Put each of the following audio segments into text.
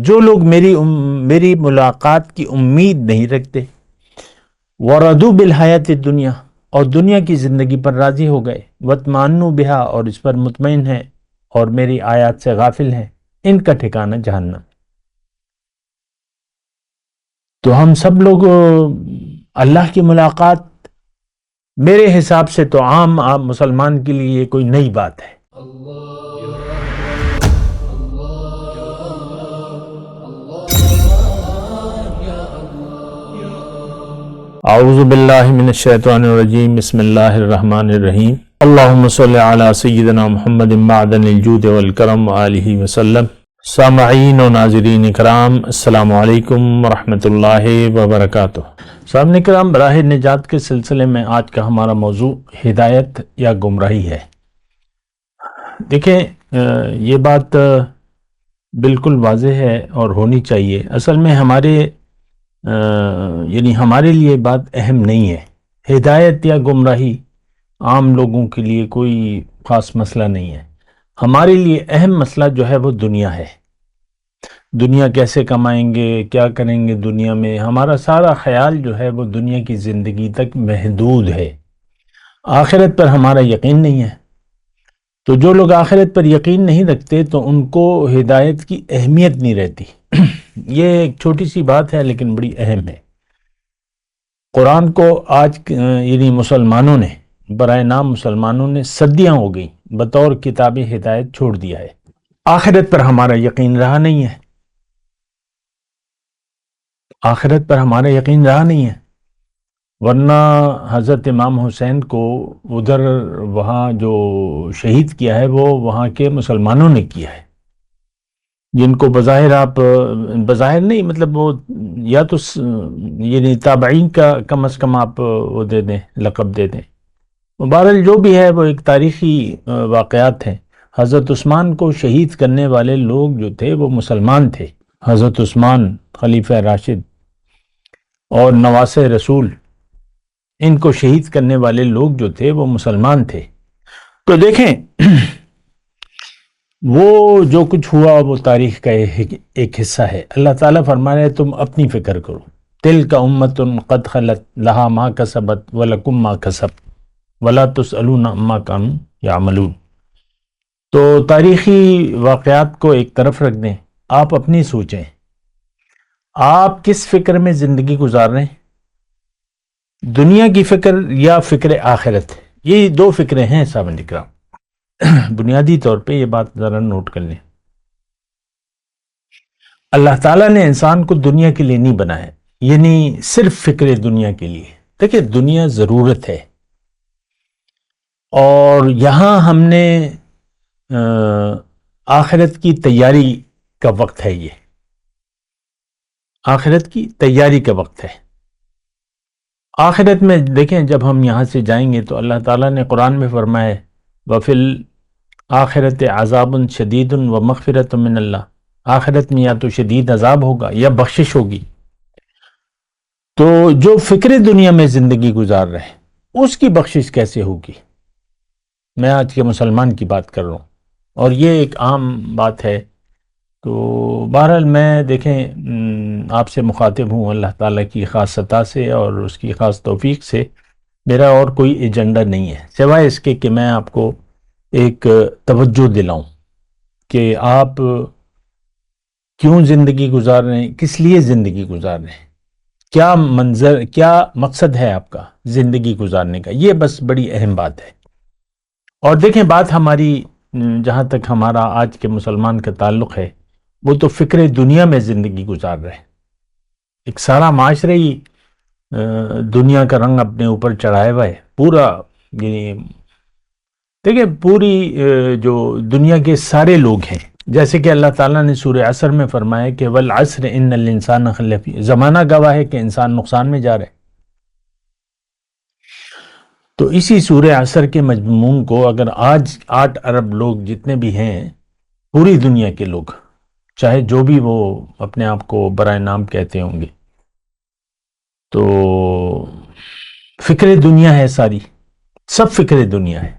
جو لوگ میری ملاقات کی امید نہیں رکھتے، وردو بالحیات الدنیا، اور دنیا کی زندگی پر راضی ہو گئے، وطمئنوا بہا، اور اس پر مطمئن ہیں اور میری آیات سے غافل ہیں، ان کا ٹھکانہ جہنم۔ تو ہم سب لوگ اللہ کی ملاقات میرے حساب سے تو عام مسلمان کے لیے یہ کوئی نئی بات ہے۔ اعوذ باللہ من الشیطان الرجیم، بسم اللہ الرحمن الرحیم، اللہم صلی علی سیدنا محمد معدن الجود والکرم وآلہ وسلم۔ سامعین و ناظرین کرام، السلام علیکم ورحمۃ اللہ وبرکاتہ۔ سامعین کرام، براہ نجات کے سلسلے میں آج کا ہمارا موضوع ہدایت یا گمراہی ہے۔ دیکھیں، یہ بات بالکل واضح ہے اور ہونی چاہیے۔ اصل میں ہمارے لیے بات اہم نہیں ہے۔ ہدایت یا گمراہی عام لوگوں کے لیے کوئی خاص مسئلہ نہیں ہے۔ ہمارے لیے اہم مسئلہ جو ہے وہ دنیا ہے۔ دنیا کیسے کمائیں گے، کیا کریں گے دنیا میں، ہمارا سارا خیال جو ہے وہ دنیا کی زندگی تک محدود ہے۔ آخرت پر ہمارا یقین نہیں ہے۔ تو جو لوگ آخرت پر یقین نہیں رکھتے تو ان کو ہدایت کی اہمیت نہیں رہتی۔ یہ ایک چھوٹی سی بات ہے لیکن بڑی اہم ہے۔ قرآن کو آج مسلمانوں نے، برائے نام مسلمانوں نے صدیاں ہو گئی بطور کتاب ہدایت چھوڑ دیا ہے۔ آخرت پر ہمارا یقین رہا نہیں ہے۔ آخرت پر ہمارا یقین رہا نہیں ہے، ورنہ حضرت امام حسین کو ادھر وہاں جو شہید کیا ہے وہ وہاں کے مسلمانوں نے کیا ہے، جن کو بظاہر نہیں، مطلب وہ یا تو تابعین کا کم از کم آپ وہ دے دیں، لقب دے دیں۔ بہرحال جو بھی ہے وہ ایک تاریخی واقعات ہیں۔ حضرت عثمان کو شہید کرنے والے لوگ جو تھے وہ مسلمان تھے۔ حضرت عثمان خلیفہ راشد اور نواسہ رسول، ان کو شہید کرنے والے لوگ جو تھے وہ مسلمان تھے۔ تو دیکھیں، وہ جو کچھ ہوا وہ تاریخ کا ایک حصہ ہے۔ اللہ تعالیٰ فرما رہے تم اپنی فکر کرو، تلک امۃ قد خلت لہا ما کسبت ولکم ما کسبتم ولا تسألون عما کانوا یعملون۔ تو تاریخی واقعات کو ایک طرف رکھ دیں، آپ اپنی سوچیں، آپ کس فکر میں زندگی گزار رہے ہیں، دنیا کی فکر یا فکر آخرت؟ یہ دو فکریں ہیں سامعین کرام۔ بنیادی طور پہ یہ بات ذرا نوٹ کر لیں۔ اللہ تعالیٰ نے انسان کو دنیا کے لیے نہیں بنایا، یعنی صرف فکر دنیا کے لیے۔ دیکھیں، دنیا ضرورت ہے، اور یہاں ہم نے آخرت کی تیاری کا وقت ہے۔ یہ آخرت کی تیاری کا وقت ہے۔ آخرت میں دیکھیں، جب ہم یہاں سے جائیں گے تو اللہ تعالیٰ نے قرآن میں فرمایا وَفِي الْآخِرَةِ عَذَابٌ شَدِيدٌ وَمَغْفِرَةٌ مِّنَ اللَّهِ، آخرت میں یا تو شدید عذاب ہوگا یا بخشش ہوگی۔ تو جو فکر دنیا میں زندگی گزار رہے ہیں اس کی بخشش کیسے ہوگی؟ میں آج کے مسلمان کی بات کر رہا ہوں، اور یہ ایک عام بات ہے۔ تو بہرحال میں دیکھیں آپ سے مخاطب ہوں اللہ تعالیٰ کی خاص عطا سے اور اس کی خاص توفیق سے۔ میرا اور کوئی ایجنڈا نہیں ہے سوائے اس کے کہ میں آپ کو ایک توجہ دلاؤں کہ آپ کیوں زندگی گزار رہے ہیں، کس لیے زندگی گزار رہے ہیں، کیا مقصد ہے آپ کا زندگی گزارنے کا۔ یہ بس بڑی اہم بات ہے۔ اور دیکھیں، بات ہماری جہاں تک ہمارا آج کے مسلمان کا تعلق ہے وہ تو فکر دنیا میں زندگی گزار رہے ہیں۔ ایک سارا معاشرہ ہی دنیا کا رنگ اپنے اوپر چڑھائے ہوا ہے پورا، یعنی دیکھیں پوری جو دنیا کے سارے لوگ ہیں، جیسے کہ اللہ تعالیٰ نے سورہ عصر میں فرمایا کہ والعصر ان الانسان لفی، زمانہ گواہ ہے کہ انسان نقصان میں جا رہا ہے۔ تو اسی سورہ عصر کے مضمون کو اگر آج 8 ارب لوگ جتنے بھی ہیں، پوری دنیا کے لوگ، چاہے جو بھی وہ اپنے آپ کو برائے نام کہتے ہوں گے، تو فکر دنیا ہے، ساری سب فکر دنیا ہے،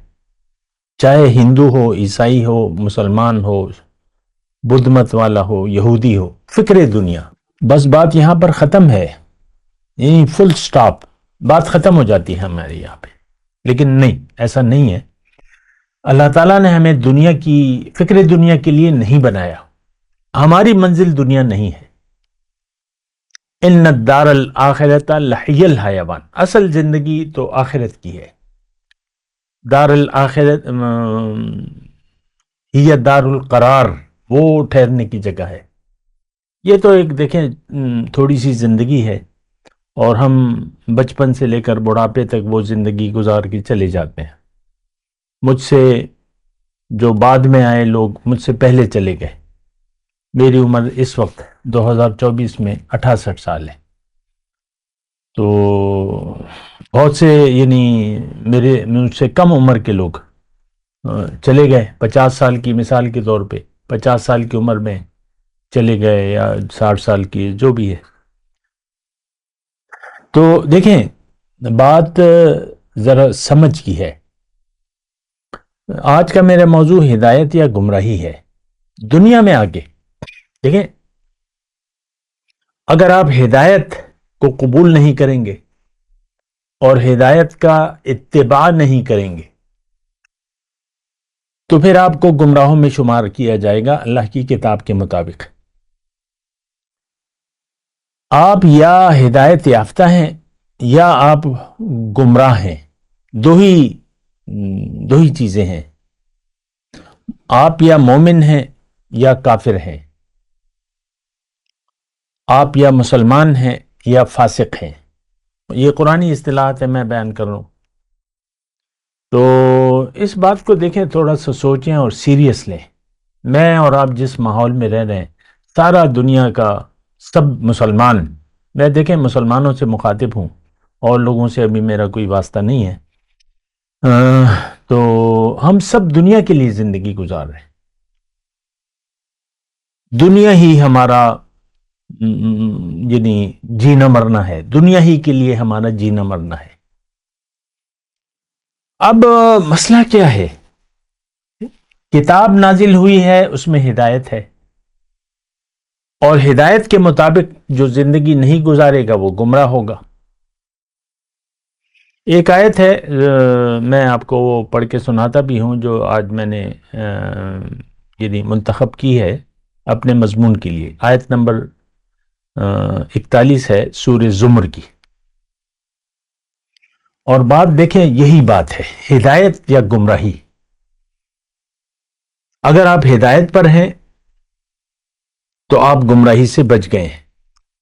چاہے ہندو ہو، عیسائی ہو، مسلمان ہو، بدھ مت والا ہو، یہودی ہو، فکر دنیا، بس بات یہاں پر ختم ہے، یہی فل سٹاپ، بات ختم ہو جاتی ہے ہمارے یہاں پہ. لیکن نہیں، ایسا نہیں ہے. اللہ تعالیٰ نے ہمیں دنیا کی فکر دنیا کے لیے نہیں بنایا. ہماری منزل دنیا نہیں ہے. ان الدار الآخرۃ لہی الحیوان، اصل زندگی تو آخرت کی ہے. دار الآخرت ہی دار القرار، وہ ٹھہرنے کی جگہ ہے. یہ تو ایک دیکھیں تھوڑی سی زندگی ہے، اور ہم بچپن سے لے کر بڑھاپے تک وہ زندگی گزار کے چلے جاتے ہیں. مجھ سے جو بعد میں آئے لوگ مجھ سے پہلے چلے گئے. میری عمر اس وقت 2024 میں 68 سال ہے. تو بہت سے یعنی مجھ سے کم عمر کے لوگ چلے گئے. 50 سال کی مثال کے طور پہ 50 سال کی عمر میں چلے گئے، یا 60 سال کی، جو بھی ہے. تو دیکھیں بات ذرا سمجھ کی ہے. آج کا میرا موضوع ہدایت یا گمراہی ہے. دنیا میں آگے دیکھیں، اگر آپ ہدایت کو قبول نہیں کریں گے اور ہدایت کا اتباع نہیں کریں گے تو پھر آپ کو گمراہوں میں شمار کیا جائے گا اللہ کی کتاب کے مطابق. آپ یا ہدایت یافتہ ہیں یا آپ گمراہ ہیں. دو ہی چیزیں ہیں. آپ یا مومن ہیں یا کافر ہیں. آپ یا مسلمان ہیں یا فاسق ہیں. یہ قرآنی اصطلاحات ہے، میں بیان کر رہا ہوں. تو اس بات کو دیکھیں، تھوڑا سا سوچیں اور سیریس لیں. میں اور آپ جس ماحول میں رہ رہے ہیں، سارا دنیا کا سب مسلمان، میں دیکھیں مسلمانوں سے مخاطب ہوں، اور لوگوں سے ابھی میرا کوئی واسطہ نہیں ہے. تو ہم سب دنیا کے لیے زندگی گزار رہے ہیں. دنیا ہی ہمارا یعنی جینا مرنا ہے. دنیا ہی کے لیے ہمارا جینا مرنا ہے. اب مسئلہ کیا ہے؟ کتاب نازل ہوئی ہے، اس میں ہدایت ہے، اور ہدایت کے مطابق جو زندگی نہیں گزارے گا وہ گمراہ ہوگا. ایک آیت ہے، میں آپ کو وہ پڑھ کے سناتا بھی ہوں، جو آج میں نے یعنی منتخب کی ہے اپنے مضمون کے لیے. آیت نمبر 41 ہے سورہ زمر کی. اور بات دیکھیں، یہی بات ہے، ہدایت یا گمراہی. اگر آپ ہدایت پر ہیں تو آپ گمراہی سے بچ گئے ہیں.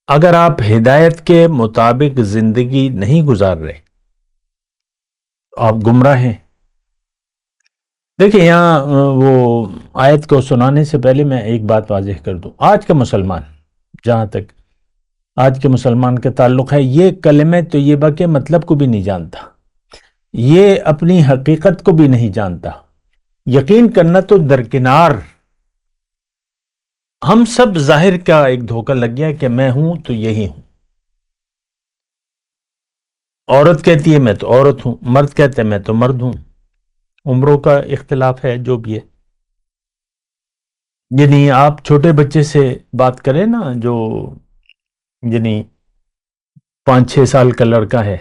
اگر آپ ہدایت کے مطابق زندگی نہیں گزار رہے تو آپ گمراہ ہیں. دیکھیں یہاں وہ آیت کو سنانے سے پہلے میں ایک بات واضح کر دوں. آج کا مسلمان، جہاں تک آج کے مسلمان کا تعلق ہے، یہ کلمہ طیبہ کے مطلب کو بھی نہیں جانتا، یہ اپنی حقیقت کو بھی نہیں جانتا. یقین کرنا تو درکنار، ہم سب ظاہر کا ایک دھوکہ لگ گیا کہ میں ہوں تو یہی ہوں. عورت کہتی ہے میں تو عورت ہوں، مرد کہتے ہیں میں تو مرد ہوں. عمروں کا اختلاف ہے، جو بھی ہے. یعنی آپ چھوٹے بچے سے بات کریں نا، جو یعنی 5-6 سال کا لڑکا ہے،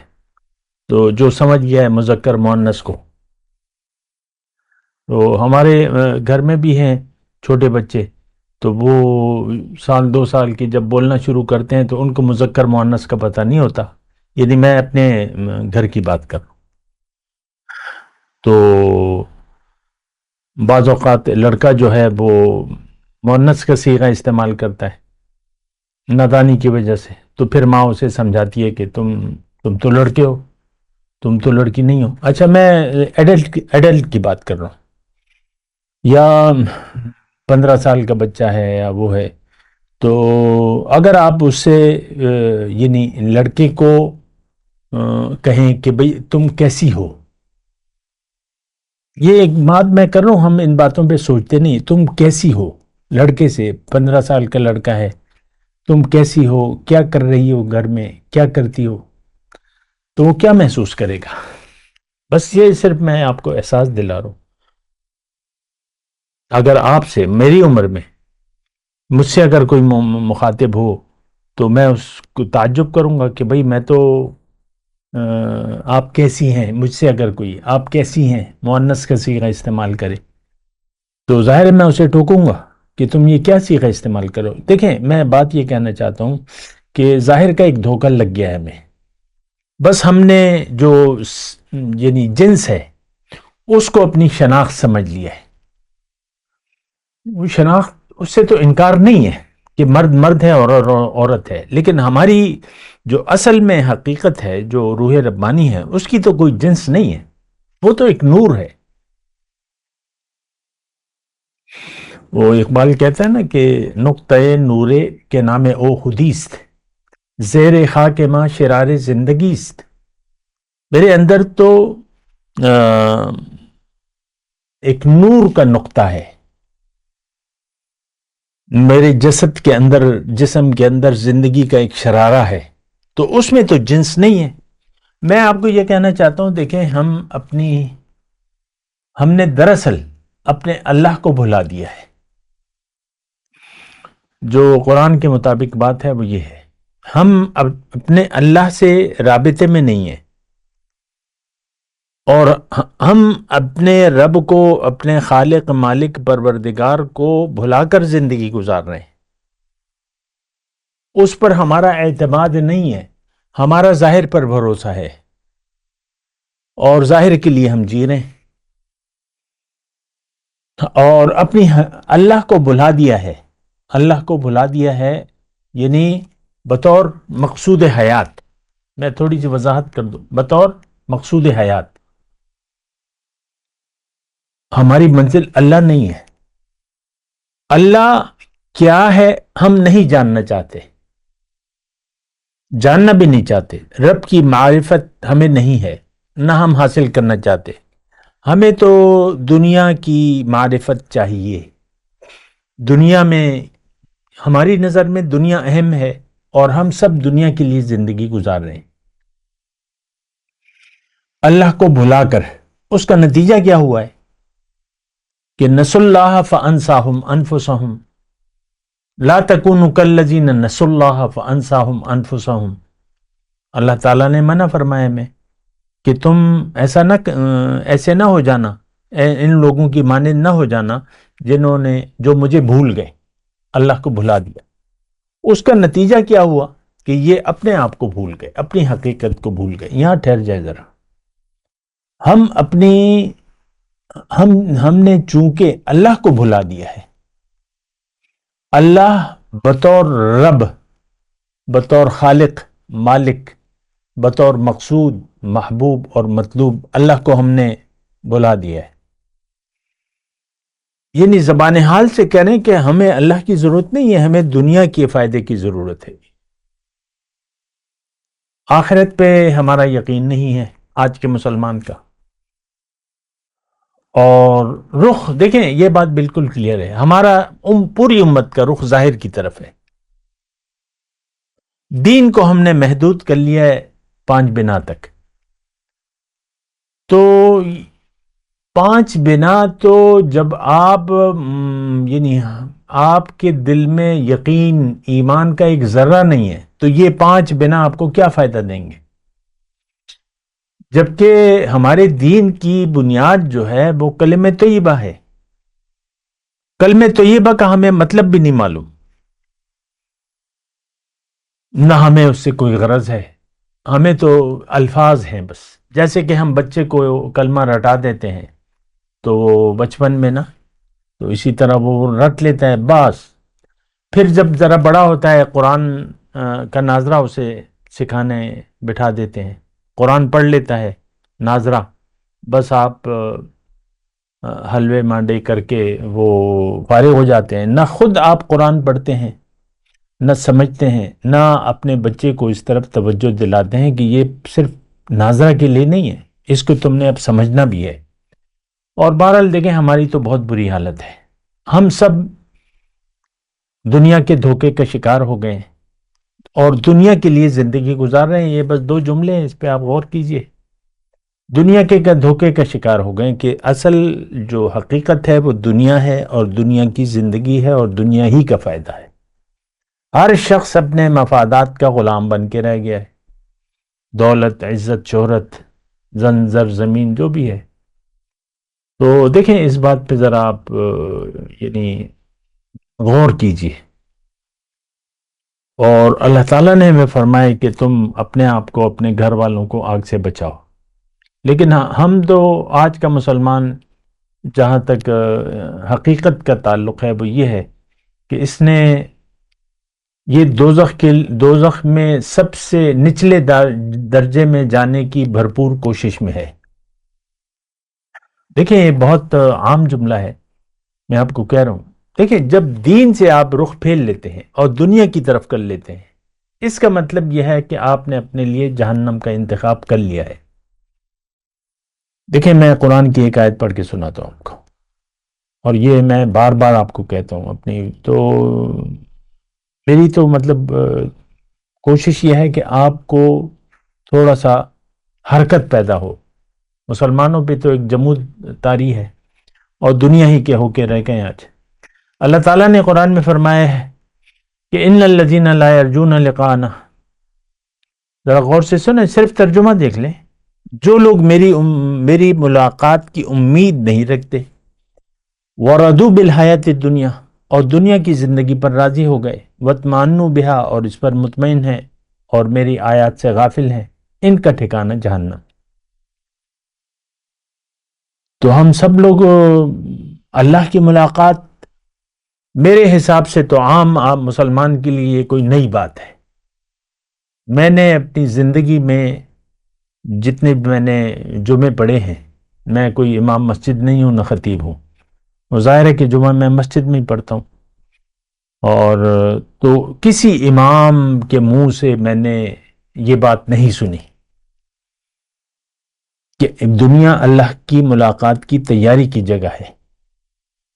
تو جو سمجھ گیا ہے مذکر مؤنث کو. تو ہمارے گھر میں بھی ہیں چھوٹے بچے، تو وہ 1-2 سال کے جب بولنا شروع کرتے ہیں تو ان کو مذکر مؤنث کا پتہ نہیں ہوتا. یعنی میں اپنے گھر کی بات کر رہا ہوں. تو بعض اوقات لڑکا جو ہے وہ مؤنث کا صیغہ استعمال کرتا ہے نادانی کی وجہ سے. تو پھر ماں اسے سمجھاتی ہے کہ تم تو لڑکے ہو، تم تو لڑکی نہیں ہو. اچھا، میں ایڈلٹ کی بات کر رہا ہوں. یا 15 سال کا بچہ ہے یا وہ ہے، تو اگر آپ اس سے یعنی لڑکے کو کہیں کہ بھئی تم کیسی ہو، یہ ایک بات میں کر رہا ہوں، ہم ان باتوں پہ سوچتے نہیں. تم کیسی ہو، لڑکے سے، 15 سال کا لڑکا ہے، تم کیسی ہو، کیا کر رہی ہو گھر میں، کیا کرتی ہو، تو وہ کیا محسوس کرے گا؟ بس یہ صرف میں آپ کو احساس دلا رہا ہوں. اگر آپ سے میری عمر میں مجھ سے اگر کوئی مخاطب ہو تو میں اس کو تعجب کروں گا کہ بھئی میں تو آپ کیسی ہیں، مجھ سے اگر کوئی آپ کیسی ہیں مؤنث کا صیغہ استعمال کرے تو ظاہر ہے میں اسے ٹوکوں گا کہ تم یہ کیا صیغہ استعمال کرو۔ دیکھیں میں بات یہ کہنا چاہتا ہوں کہ ظاہر کا ایک دھوکہ لگ گیا ہے ہمیں، بس ہم نے جو یعنی جنس ہے اس کو اپنی شناخت سمجھ لیا ہے۔ وہ شناخت اس سے تو انکار نہیں ہے کہ مرد مرد ہے اور عورت ہے، لیکن ہماری جو اصل میں حقیقت ہے، جو روح ربانی ہے، اس کی تو کوئی جنس نہیں ہے، وہ تو ایک نور ہے۔ وہ اقبال کہتا ہے نا کہ نقطۂ نورے کے نام او خودیست، زیر خاک ماں شرار زندگیست۔ میرے اندر تو ایک نور کا نقطہ ہے، میرے جسد کے اندر، جسم کے اندر زندگی کا ایک شرارہ ہے، تو اس میں تو جنس نہیں ہے۔ میں آپ کو یہ کہنا چاہتا ہوں، دیکھیں ہم نے دراصل اپنے اللہ کو بھلا دیا ہے۔ جو قرآن کے مطابق بات ہے وہ یہ ہے، ہم اپنے اللہ سے رابطے میں نہیں ہیں، اور ہم اپنے رب کو، اپنے خالق مالک پروردگار کو بھلا کر زندگی گزار رہے ہیں۔ اس پر ہمارا اعتماد نہیں ہے، ہمارا ظاہر پر بھروسہ ہے، اور ظاہر کے لیے ہم جی رہے ہیں، اور اپنی اللہ کو بھلا دیا ہے۔ اللہ کو بھلا دیا ہے یعنی بطور مقصود حیات۔ میں تھوڑی سی وضاحت کر دوں، بطور مقصود حیات ہماری منزل اللہ نہیں ہے۔ اللہ کیا ہے ہم نہیں جاننا چاہتے، جاننا بھی نہیں چاہتے۔ رب کی معرفت ہمیں نہیں ہے، نہ ہم حاصل کرنا چاہتے۔ ہمیں تو دنیا کی معرفت چاہیے۔ دنیا میں، ہماری نظر میں دنیا اہم ہے، اور ہم سب دنیا کے لیے زندگی گزار رہے ہیں۔ اللہ کو بھلا کر اس کا نتیجہ کیا ہوا ہے کہ نسوا اللہ فانساہم انفسہم، لا تکونوا کالذین نسوا اللہ فانساہم انفسہم۔ اللہ تعالیٰ نے منع فرمایا ہمیں کہ تم ایسے نہ ہو جانا، ان لوگوں کی مانند نہ ہو جانا جو مجھے بھول گئے، اللہ کو بھلا دیا۔ اس کا نتیجہ کیا ہوا کہ یہ اپنے آپ کو بھول گئے، اپنی حقیقت کو بھول گئے۔ یہاں ٹھہر جائے ذرا، ہم نے چونکہ اللہ کو بھلا دیا ہے، اللہ بطور رب، بطور خالق مالک، بطور مقصود محبوب اور مطلوب، اللہ کو ہم نے بھلا دیا ہے۔ یعنی زبان حال سے کہہ رہے ہیں کہ ہمیں اللہ کی ضرورت نہیں ہے، ہمیں دنیا کے فائدے کی ضرورت ہے۔ آخرت پہ ہمارا یقین نہیں ہے آج کے مسلمان کا، اور رخ دیکھیں، یہ بات بالکل کلیئر ہے، ہمارا پوری امت کا رخ ظاہر کی طرف ہے۔ دین کو ہم نے محدود کر لیا ہے 5 بنا تک، تو 5 بنا تو جب آپ یعنی آپ کے دل میں یقین ایمان کا ایک ذرہ نہیں ہے تو یہ 5 بنا آپ کو کیا فائدہ دیں گے؟ جبکہ ہمارے دین کی بنیاد جو ہے وہ کلمہ طیبہ ہے۔ کلمہ طیبہ کا ہمیں مطلب بھی نہیں معلوم، نہ ہمیں اس سے کوئی غرض ہے، ہمیں تو الفاظ ہیں بس۔ جیسے کہ ہم بچے کو کلمہ رٹا دیتے ہیں تو وہ بچپن میں نا، تو اسی طرح وہ رٹ لیتا ہے بس، پھر جب ذرا بڑا ہوتا ہے قرآن کا ناظرہ اسے سکھانے بٹھا دیتے ہیں، قرآن پڑھ لیتا ہے ناظرہ، بس آپ حلوے مانڈے کر کے وہ فارغ ہو جاتے ہیں۔ نہ خود آپ قرآن پڑھتے ہیں، نہ سمجھتے ہیں، نہ اپنے بچے کو اس طرف توجہ دلاتے ہیں کہ یہ صرف ناظرہ کے لیے نہیں ہے، اس کو تم نے اب سمجھنا بھی ہے۔ اور بہرحال دیکھیں ہماری تو بہت بری حالت ہے، ہم سب دنیا کے دھوکے کا شکار ہو گئے ہیں اور دنیا کے لیے زندگی گزار رہے ہیں۔ یہ بس 2 جملے ہیں، اس پہ آپ غور کیجئے۔ دنیا کے دھوکے کا شکار ہو گئے کہ اصل جو حقیقت ہے وہ دنیا ہے اور دنیا کی زندگی ہے اور دنیا ہی کا فائدہ ہے. ہر شخص اپنے مفادات کا غلام بن کے رہ گیا ہے. دولت، عزت، شہرت، زر زمین جو بھی ہے. تو دیکھیں اس بات پہ ذرا آپ یعنی غور کیجیے. اور اللہ تعالیٰ نے ہمیں فرمایا کہ تم اپنے آپ کو، اپنے گھر والوں کو آگ سے بچاؤ. لیکن ہم تو آج کا مسلمان جہاں تک حقیقت کا تعلق ہے وہ یہ ہے کہ اس نے یہ دوزخ میں سب سے نچلے درجے میں جانے کی بھرپور کوشش میں ہے. دیکھیں یہ بہت عام جملہ ہے، میں آپ کو کہہ رہا ہوں. دیکھیں جب دین سے آپ رخ پھیر لیتے ہیں اور دنیا کی طرف کر لیتے ہیں، اس کا مطلب یہ ہے کہ آپ نے اپنے لیے جہنم کا انتخاب کر لیا ہے. دیکھیں میں قرآن کی ایک آیت پڑھ کے سناتا ہوں آپ کو، اور یہ میں بار بار آپ کو کہتا ہوں. میری تو مطلب کوشش یہ ہے کہ آپ کو تھوڑا سا حرکت پیدا ہو. مسلمانوں پہ تو ایک جمود طاری ہے اور دنیا ہی کے ہو کے رہ گئے آج. اللہ تعالیٰ نے قرآن میں فرمایا ہے کہ ان الذین لا یرجون لقاءنا. ذرا غور سے سنیں، صرف ترجمہ دیکھ لیں. جو لوگ میری ملاقات کی امید نہیں رکھتے، وردوا بالحیات الدنیا، اور دنیا کی زندگی پر راضی ہو گئے، واطمأنوا بہا، اور اس پر مطمئن ہیں اور میری آیات سے غافل ہیں، ان کا ٹھکانہ جہنم. تو ہم سب لوگ اللہ کی ملاقات میرے حساب سے تو عام مسلمان کے لیے یہ کوئی نئی بات ہے. میں نے اپنی زندگی میں جتنے میں نے جمعے پڑھے ہیں، میں کوئی امام مسجد نہیں ہوں نہ خطیب ہوں، ظاہر ہے کہ جمعہ میں مسجد میں ہی پڑھتا ہوں. اور تو کسی امام کے منہ سے میں نے یہ بات نہیں سنی کہ دنیا اللہ کی ملاقات کی تیاری کی جگہ ہے،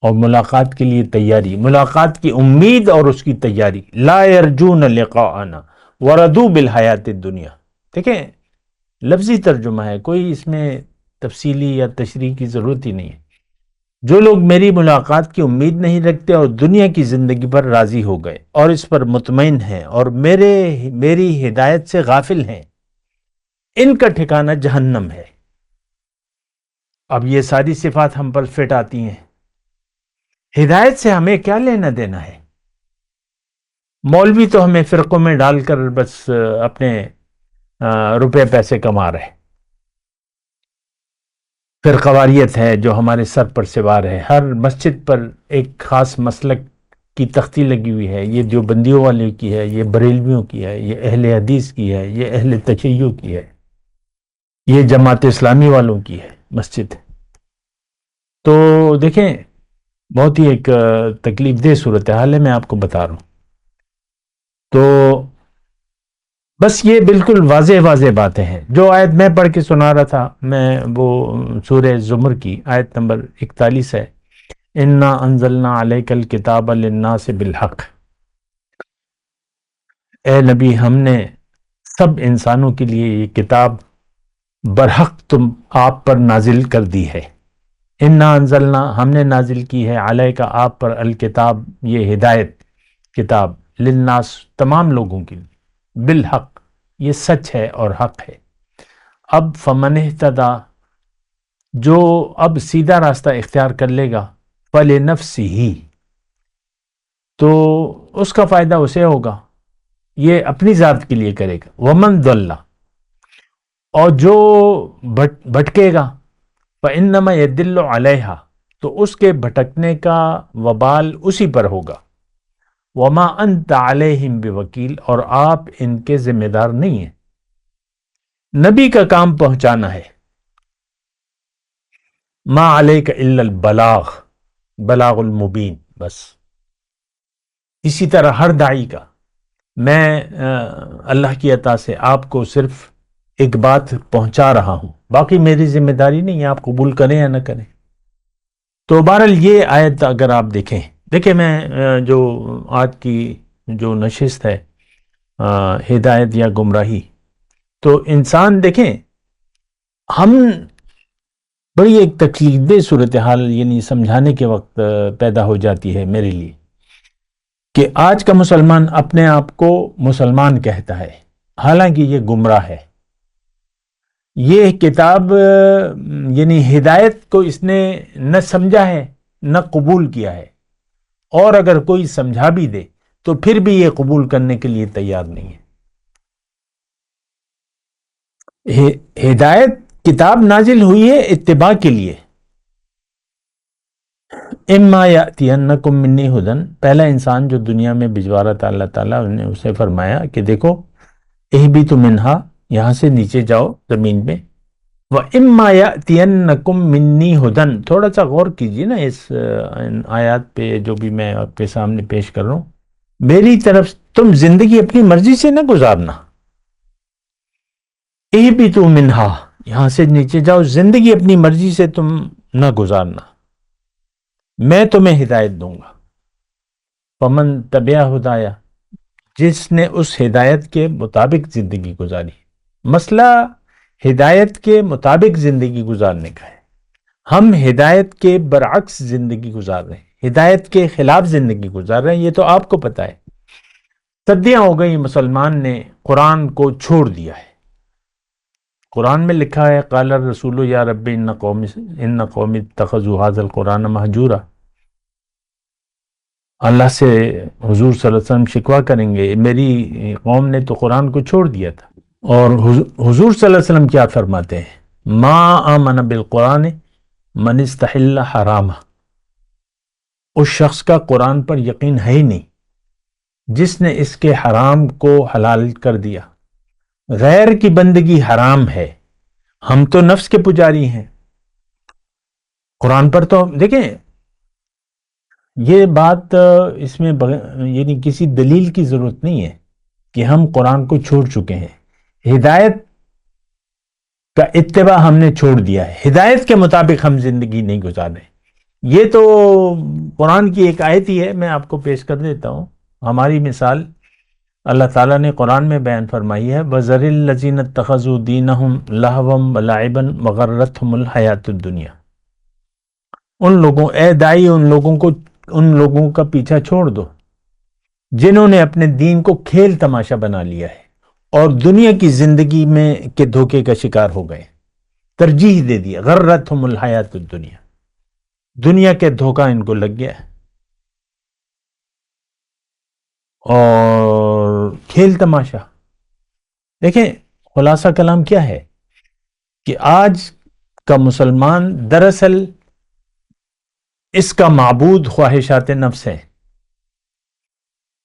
اور ملاقات کے لیے تیاری، ملاقات کی امید اور اس کی تیاری. لا یرجون لقاءنا وردوا بالحیات الدنیا. دیکھیں لفظی ترجمہ ہے، کوئی اس میں تفصیلی یا تشریح کی ضرورت ہی نہیں ہے. جو لوگ میری ملاقات کی امید نہیں رکھتے اور دنیا کی زندگی پر راضی ہو گئے اور اس پر مطمئن ہیں اور میری ہدایت سے غافل ہیں، ان کا ٹھکانہ جہنم ہے. اب یہ ساری صفات ہم پر فٹ آتی ہیں. ہدایت سے ہمیں کیا لینا دینا ہے؟ مولوی تو ہمیں فرقوں میں ڈال کر بس اپنے روپے پیسے کما رہے. فرقواریت ہے جو ہمارے سر پر سوار ہے. ہر مسجد پر ایک خاص مسلک کی تختی لگی ہوئی ہے. یہ دیوبندیوں والے کی ہے، یہ بریلویوں کی ہے، یہ اہل حدیث کی ہے، یہ اہل تشیع کی ہے، یہ جماعت اسلامی والوں کی ہے مسجد. تو دیکھیں بہت ہی ایک تکلیف دہ صورتحال ہے، میں آپ کو بتا رہا ہوں. تو بس یہ بالکل واضح باتیں ہیں. جو آیت میں پڑھ کے سنا رہا تھا، میں وہ سورہ زمر کی آیت نمبر 41 ہے. انا انزلنا علیک الکتاب للناس بالحق. اے نبی ہم نے سب انسانوں کے لیے یہ کتاب برحق آپ پر نازل کر دی ہے. انا انزلنا ہم نے نازل کی ہے، علیک آپ پر، الکتاب یہ ہدایت کتاب، للناس تمام لوگوں کے لیے، بالحق یہ سچ ہے اور حق ہے. اب فمن اہتدی جو اب سیدھا راستہ اختیار کر لے گا، فلنفسہ تو اس کا فائدہ اسے ہوگا، یہ اپنی ذات کے لیے کرے گا. ومن ضل اور جو بھٹکے گا، فانما یدل علیہا تو اس کے بھٹکنے کا وبال اسی پر ہوگا. وما انت علیہم بوکیل اور آپ ان کے ذمہ دار نہیں ہیں. نبی کا کام پہنچانا ہے. ما علیک الا البلاغ، بلاغ المبین، بس. اسی طرح ہر داعی کا، میں اللہ کی عطا سے آپ کو صرف ایک بات پہنچا رہا ہوں، باقی میری ذمہ داری نہیں ہے، آپ قبول کریں یا نہ کریں. تو بہرحال یہ آیت اگر آپ دیکھیں میں جو آج کی جو نشست ہے ہدایت یا گمراہی، تو انسان دیکھیں ہم بڑی ایک تکلیف دہ صورتحال یعنی سمجھانے کے وقت پیدا ہو جاتی ہے میرے لیے کہ آج کا مسلمان اپنے آپ کو مسلمان کہتا ہے، حالانکہ یہ گمراہ ہے۔ یہ کتاب یعنی ہدایت کو اس نے نہ سمجھا ہے نہ قبول کیا ہے، اور اگر کوئی سمجھا بھی دے تو پھر بھی یہ قبول کرنے کے لیے تیار نہیں ہے۔ ہدایت کتاب نازل ہوئی ہے اتباع کے لیے۔ اما یاتینکم منی ہدن، پہلا انسان جو دنیا میں بھجوا رہا تھا اللہ تعالیٰ نے اسے فرمایا کہ دیکھو اہبتوا منہا، یہاں سے نیچے جاؤ زمین میں، وَإِمَّا يَأْتِيَنَّكُم مِّنِّي ہُدًى، تھوڑا سا غور کیجئے نا اس آیات پہ جو بھی میں آپ کے سامنے پیش کر رہا ہوں۔ میری طرف تم زندگی اپنی مرضی سے نہ گزارنا، اہبتوا منہا، یہاں سے نیچے جاؤ، زندگی اپنی مرضی سے تم نہ گزارنا، میں تمہیں ہدایت دوں گا۔ فمن تبع ہدایا، جس نے اس ہدایت کے مطابق زندگی گزاری۔ مسئلہ ہدایت کے مطابق زندگی گزارنے کا ہے، ہم ہدایت کے برعکس زندگی گزار رہے ہیں، ہدایت کے خلاف زندگی گزار رہے ہیں، یہ تو آپ کو پتہ ہے۔ صدیاں ہو گئی مسلمان نے قرآن کو چھوڑ دیا ہے۔ قرآن میں لکھا ہے قال الرسول یا رب ان قوم اتخذوا هذا القرآن مہجورا، اللہ سے حضور صلی اللہ علیہ وسلم شکوہ کریں گے میری قوم نے تو قرآن کو چھوڑ دیا تھا، اور حضور صلی اللہ علیہ وسلم کیا فرماتے ہیں؟ ما آمن بالقرآن من استحل حرام، اس شخص کا قرآن پر یقین ہے ہی نہیں جس نے اس کے حرام کو حلال کر دیا۔ غیر کی بندگی حرام ہے، ہم تو نفس کے پجاری ہیں، قرآن پر تو دیکھیں یہ بات اس میں یعنی کسی دلیل کی ضرورت نہیں ہے کہ ہم قرآن کو چھوڑ چکے ہیں، ہدایت کا اتباع ہم نے چھوڑ دیا ہے، ہدایت کے مطابق ہم زندگی نہیں گزار رہے۔ یہ تو قرآن کی ایک آیت ہی ہے، میں آپ کو پیش کر دیتا ہوں۔ ہماری مثال اللہ تعالیٰ نے قرآن میں بیان فرمائی ہے، وَذَرِ الَّذِينَ اتَّخَذُوا دِينَهُمْ لَهْوًا وَلَعِبًا وَغَرَّتْهُمُ الْحَيَاةُ الدُّنْيَا، ان لوگوں، اے دائی ان لوگوں کا پیچھا چھوڑ دو جنہوں نے اپنے دین کو کھیل تماشا بنا لیا ہے اور دنیا کی زندگی میں کے دھوکے کا شکار ہو گئے، ترجیح دے دیا، غرتہم الحیات الدنیا، دنیا کے دھوکا ان کو لگ گیا اور کھیل تماشا۔ دیکھیں خلاصہ کلام کیا ہے کہ آج کا مسلمان دراصل اس کا معبود خواہشات نفس ہے،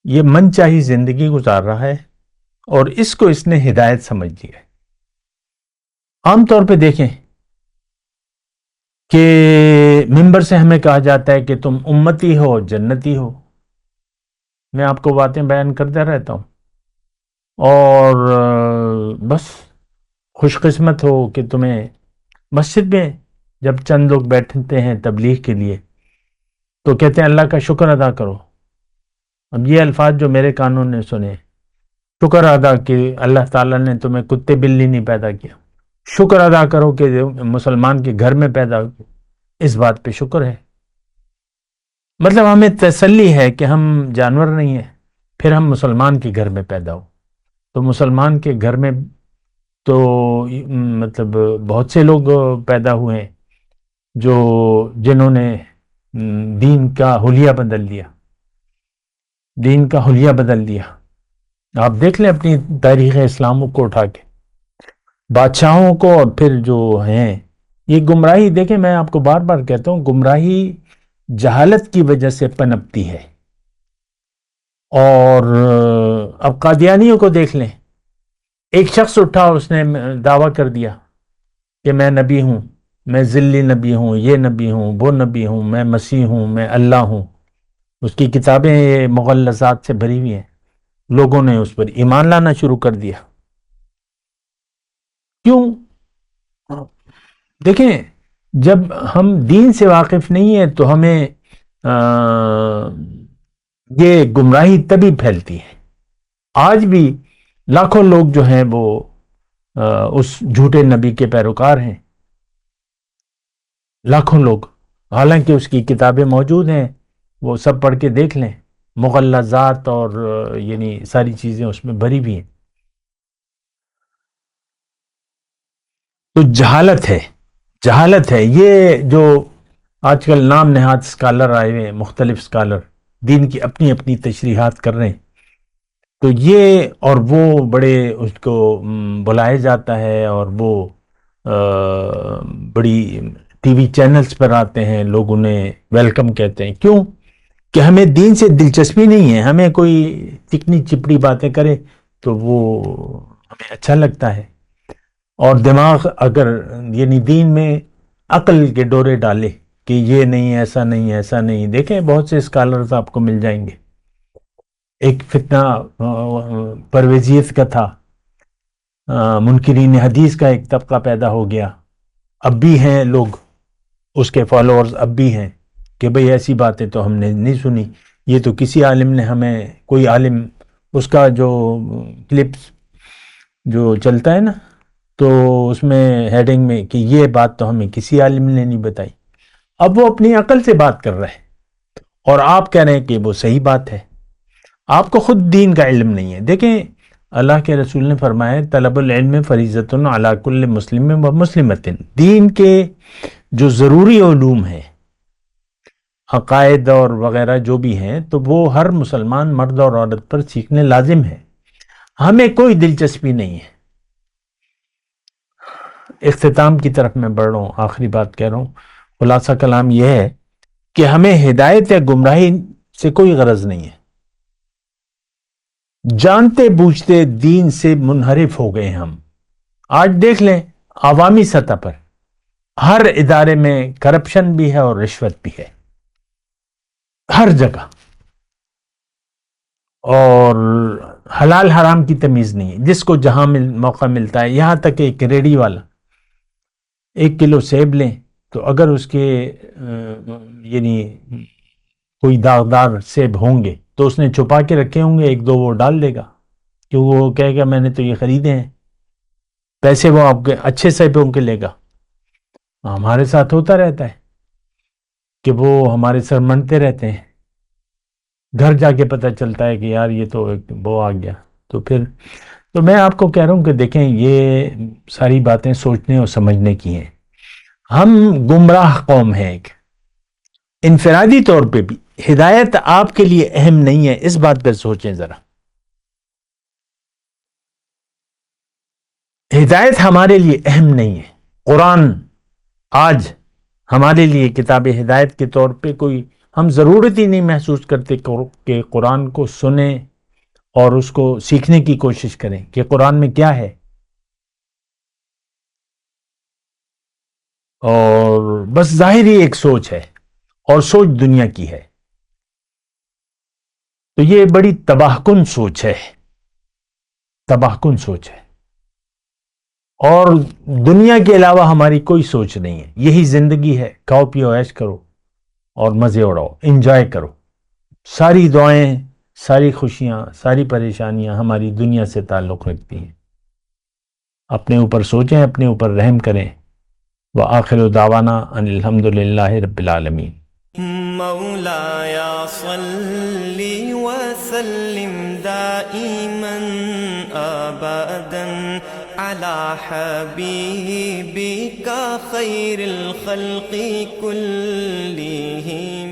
یہ من چاہی زندگی گزار رہا ہے اور اس کو اس نے ہدایت سمجھ لیا ہے۔ عام طور پہ دیکھیں کہ ممبر سے ہمیں کہا جاتا ہے کہ تم امتی ہو جنتی ہو، میں آپ کو باتیں بیان کرتا رہتا ہوں، اور بس خوش قسمت ہو کہ تمہیں مسجد میں جب چند لوگ بیٹھتے ہیں تبلیغ کے لیے تو کہتے ہیں اللہ کا شکر ادا کرو۔ اب یہ الفاظ جو میرے کانوں نے سنے، شکر ادا کہ اللہ تعالیٰ نے تمہیں کتے بلی نہیں پیدا کیا، شکر ادا کرو کہ مسلمان کے گھر میں پیدا ہو، اس بات پہ شکر ہے۔ مطلب ہمیں تسلی ہے کہ ہم جانور نہیں ہیں، پھر ہم مسلمان کے گھر میں پیدا ہو، تو مسلمان کے گھر میں تو مطلب بہت سے لوگ پیدا ہوئے ہیں جنہوں نے دین کا حلیہ بدل دیا، دین کا حلیہ بدل دیا۔ آپ دیکھ لیں اپنی تاریخ اسلام کو اٹھا کے، بادشاہوں کو اور پھر جو ہیں یہ گمراہی، دیکھیں میں آپ کو بار بار کہتا ہوں گمراہی جہالت کی وجہ سے پنپتی ہے۔ اور اب قادیانیوں کو دیکھ لیں، ایک شخص اٹھا اس نے دعویٰ کر دیا کہ میں نبی ہوں، میں ذلی نبی ہوں، یہ نبی ہوں، وہ نبی ہوں، میں مسیح ہوں، میں اللہ ہوں، اس کی کتابیں یہ مغلظات سے بھری ہوئی ہیں، لوگوں نے اس پر ایمان لانا شروع کر دیا۔ کیوں؟ دیکھیں جب ہم دین سے واقف نہیں ہیں تو ہمیں یہ گمراہی تبھی پھیلتی ہے۔ آج بھی لاکھوں لوگ جو ہیں وہ اس جھوٹے نبی کے پیروکار ہیں، لاکھوں لوگ، حالانکہ اس کی کتابیں موجود ہیں، وہ سب پڑھ کے دیکھ لیں، مغلظات اور یعنی ساری چیزیں اس میں بھری بھی ہیں۔ تو جہالت ہے، جہالت ہے۔ یہ جو آج کل نام نہاد اسکالر آئے ہوئے ہیں، مختلف اسکالر دین کی اپنی اپنی تشریحات کر رہے ہیں، تو یہ اور وہ بڑے اس کو بلائے جاتا ہے، اور وہ بڑی ٹی وی چینلز پر آتے ہیں، لوگ انہیں ویلکم کہتے ہیں۔ کیوں کہ ہمیں دین سے دلچسپی نہیں ہے، ہمیں کوئی چکنی چپڑی باتیں کرے تو وہ ہمیں اچھا لگتا ہے، اور دماغ اگر یعنی دین میں عقل کے ڈورے ڈالے کہ یہ نہیں، ایسا نہیں، ایسا نہیں۔ دیکھیں بہت سے اسکالرز آپ کو مل جائیں گے۔ ایک فتنہ پرویزیت کا تھا، منکرین حدیث کا ایک طبقہ پیدا ہو گیا، اب بھی ہیں لوگ اس کے فالوورز، اب بھی ہیں کہ بھئی ایسی باتیں تو ہم نے نہیں سنی، یہ تو کسی عالم نے ہمیں، کوئی عالم اس کا جو کلپس جو چلتا ہے نا، تو اس میں ہیڈنگ میں کہ یہ بات تو ہمیں کسی عالم نے نہیں بتائی۔ اب وہ اپنی عقل سے بات کر رہے ہیں، اور آپ کہہ رہے ہیں کہ وہ صحیح بات ہے، آپ کو خود دین کا علم نہیں ہے۔ دیکھیں اللہ کے رسول نے فرمایا طلب العلم فریضۃ علی کل مسلم و مسلمۃ، دین کے جو ضروری علوم ہیں، عقائد اور وغیرہ جو بھی ہیں، تو وہ ہر مسلمان مرد اور عورت پر سیکھنے لازم ہے، ہمیں کوئی دلچسپی نہیں ہے۔ اختتام کی طرف میں بڑھ رہا ہوں، آخری بات کہہ رہا ہوں، خلاصہ کلام یہ ہے کہ ہمیں ہدایت یا گمراہی سے کوئی غرض نہیں ہے۔ جانتے بوجھتے دین سے منحرف ہو گئے ہم۔ آج دیکھ لیں عوامی سطح پر ہر ادارے میں کرپشن بھی ہے اور رشوت بھی ہے، ہر جگہ، اور حلال حرام کی تمیز نہیں ہے، جس کو جہاں موقع ملتا ہے۔ یہاں تک کہ ایک ریڑھی والا 1 کلو سیب لیں تو اگر اس کے یعنی کوئی داغدار سیب ہوں گے تو اس نے چھپا کے رکھے ہوں گے، 1-2 وہ ڈال دے گا، کہ وہ کہے گا میں نے تو یہ خریدے ہیں، پیسے وہ آپ کے اچھے سیبوں کے لے گا۔ ہمارے ساتھ ہوتا رہتا ہے کہ وہ ہمارے سر منتے رہتے ہیں، گھر جا کے پتہ چلتا ہے کہ یار یہ تو وہ آ گیا۔ تو میں آپ کو کہہ رہا ہوں کہ دیکھیں یہ ساری باتیں سوچنے اور سمجھنے کی ہیں۔ ہم گمراہ قوم ہیں، ایک انفرادی طور پہ بھی ہدایت آپ کے لیے اہم نہیں ہے، اس بات پہ سوچیں ذرا۔ ہدایت ہمارے لیے اہم نہیں ہے۔ قرآن آج ہمارے لیے کتاب ہدایت کے طور پہ کوئی، ہم ضرورت ہی نہیں محسوس کرتے کہ قرآن کو سنیں اور اس کو سیکھنے کی کوشش کریں کہ قرآن میں کیا ہے، اور بس ظاہری ایک سوچ ہے، اور سوچ دنیا کی ہے۔ تو یہ بڑی تباہ کن سوچ ہے، تباہ کن سوچ ہے، اور دنیا کے علاوہ ہماری کوئی سوچ نہیں ہے۔ یہی زندگی ہے، کھاؤ پیو عیش کرو اور مزے اڑاؤ، انجوائے کرو۔ ساری دعائیں، ساری خوشیاں، ساری پریشانیاں ہماری دنیا سے تعلق رکھتی ہیں۔ اپنے اوپر سوچیں، اپنے اوپر رحم کریں۔ وآخر دعوانا ان الحمدللہ رب العالمین۔ مولایا صلی وسلم دائما ابدا على حبیبک خیر الخلق كلهم۔